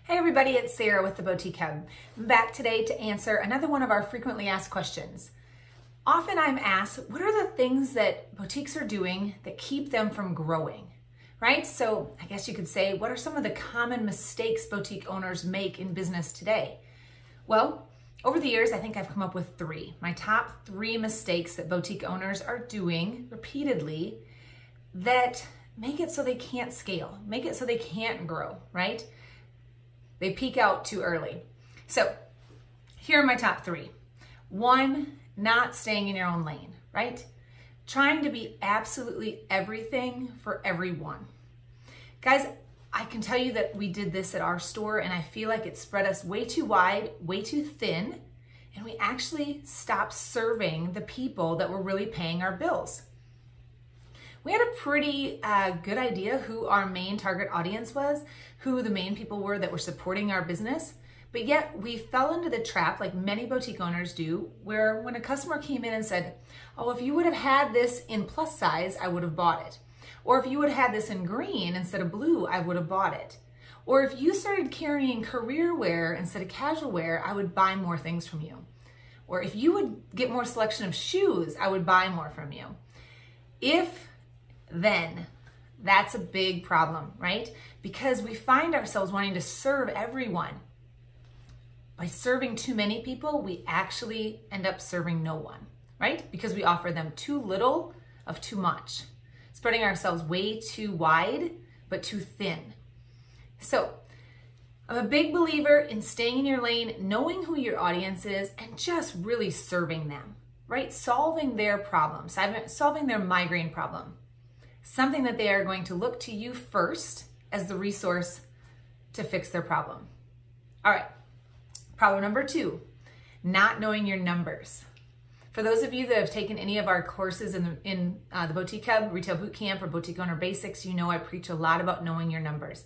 Hey everybody, it's Sarah with the Boutique Hub. I'm back today to answer another one of our frequently asked questions. Often I'm asked, what are the things that boutiques are doing that keep them from growing, right? So I guess you could say, what are some of the common mistakes boutique owners make in business today? Well, over the years, I think I've come up with three. My top three mistakes that boutique owners are doing repeatedly that make it so they can't scale, make it so they can't grow, right? They peak out too early. So here are my top three. One, not staying in your own lane, right? Trying to be absolutely everything for everyone. Guys, I can tell you that we did this at our store and I feel like it spread us way too wide, way too thin, and we actually stopped serving the people that were really paying our bills. We had a pretty good idea who our main target audience was, who the main people were that were supporting our business, but yet we fell into the trap, like many boutique owners do, where when a customer came in and said, oh, if you would have had this in plus size, I would have bought it. Or if you would have had this in green instead of blue, I would have bought it. Or if you started carrying career wear instead of casual wear, I would buy more things from you. Or if you would get more selection of shoes, I would buy more from you. Then that's a big problem, right? Because we find ourselves wanting to serve everyone. By serving too many people, we actually end up serving no one, right? Because we offer them too little of too much, spreading ourselves way too wide, but too thin. So I'm a big believer in staying in your lane, knowing who your audience is, and just really serving them, right? Solving their problems, solving their migraine problem. Something that they are going to look to you first as the resource to fix their problem. All right, problem number two, not knowing your numbers. For those of you that have taken any of our courses in the Boutique Hub, Retail Bootcamp, or Boutique Owner Basics, you know I preach a lot about knowing your numbers.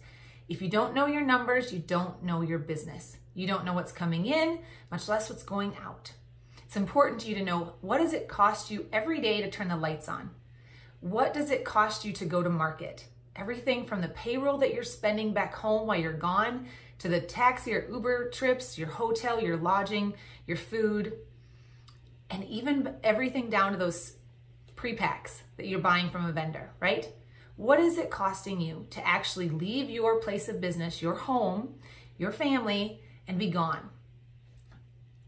If you don't know your numbers, you don't know your business. You don't know what's coming in, much less what's going out. It's important to you to know, what does it cost you every day to turn the lights on? What does it cost you to go to market? Everything from the payroll that you're spending back home while you're gone, to the taxi or Uber trips, your hotel, your lodging, your food, and even everything down to those pre-packs that you're buying from a vendor, right? What is it costing you to actually leave your place of business, your home, your family, and be gone?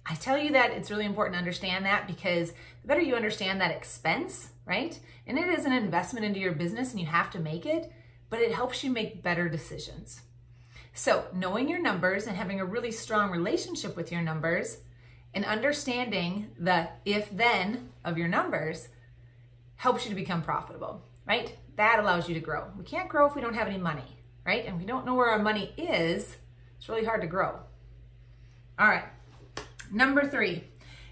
I tell you that it's really important to understand that, because the better you understand that expense, right? And it is an investment into your business and you have to make it, but it helps you make better decisions. So knowing your numbers and having a really strong relationship with your numbers and understanding the if-then of your numbers helps you to become profitable, right? That allows you to grow. We can't grow if we don't have any money, right? And we don't know where our money is. It's really hard to grow. All right. Number three,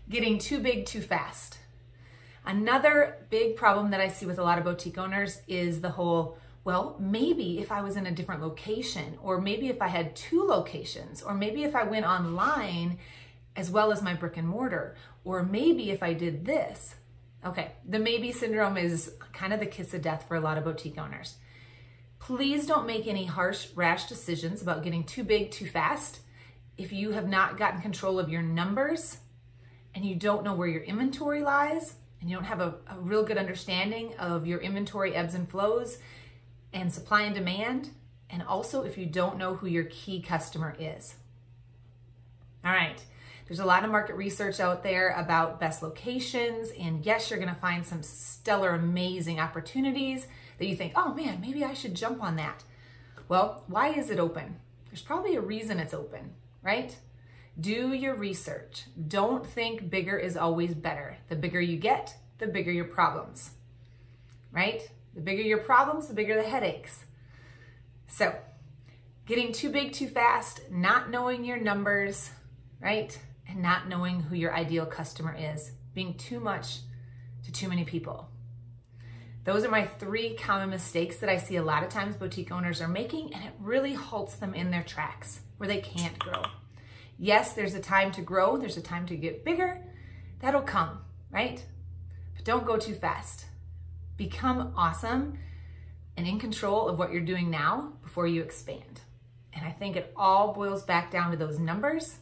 getting too big too fast. Another big problem that I see with a lot of boutique owners is the whole, well, maybe if I was in a different location, or maybe if I had two locations, or maybe if I went online as well as my brick and mortar, or maybe if I did this. Okay, the maybe syndrome is kind of the kiss of death for a lot of boutique owners. Please don't make any harsh, rash decisions about getting too big too fast if you have not gotten control of your numbers and you don't know where your inventory lies and you don't have a real good understanding of your inventory ebbs and flows and supply and demand, and also if you don't know who your key customer is. All right, there's a lot of market research out there about best locations, and yes, you're gonna find some stellar, amazing opportunities that you think, oh man, maybe I should jump on that. Well, why is it open? There's probably a reason it's open, right? Do your research. Don't think bigger is always better. The bigger you get, the bigger your problems, right? The bigger your problems, the bigger the headaches. So getting too big too fast, not knowing your numbers, right? And not knowing who your ideal customer is, being too much to too many people. Those are my three common mistakes that I see a lot of times boutique owners are making, and it really halts them in their tracks where they can't grow. Yes, there's a time to grow, there's a time to get bigger. That'll come, right? But don't go too fast. Become awesome and in control of what you're doing now before you expand. And I think it all boils back down to those numbers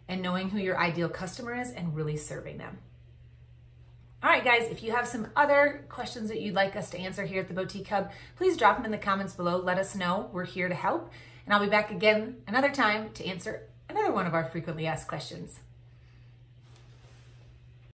and knowing who your ideal customer is and really serving them. All right, guys, if you have some other questions that you'd like us to answer here at the Boutique Hub, please drop them in the comments below. Let us know. We're here to help. And I'll be back again another time to answer another one of our frequently asked questions.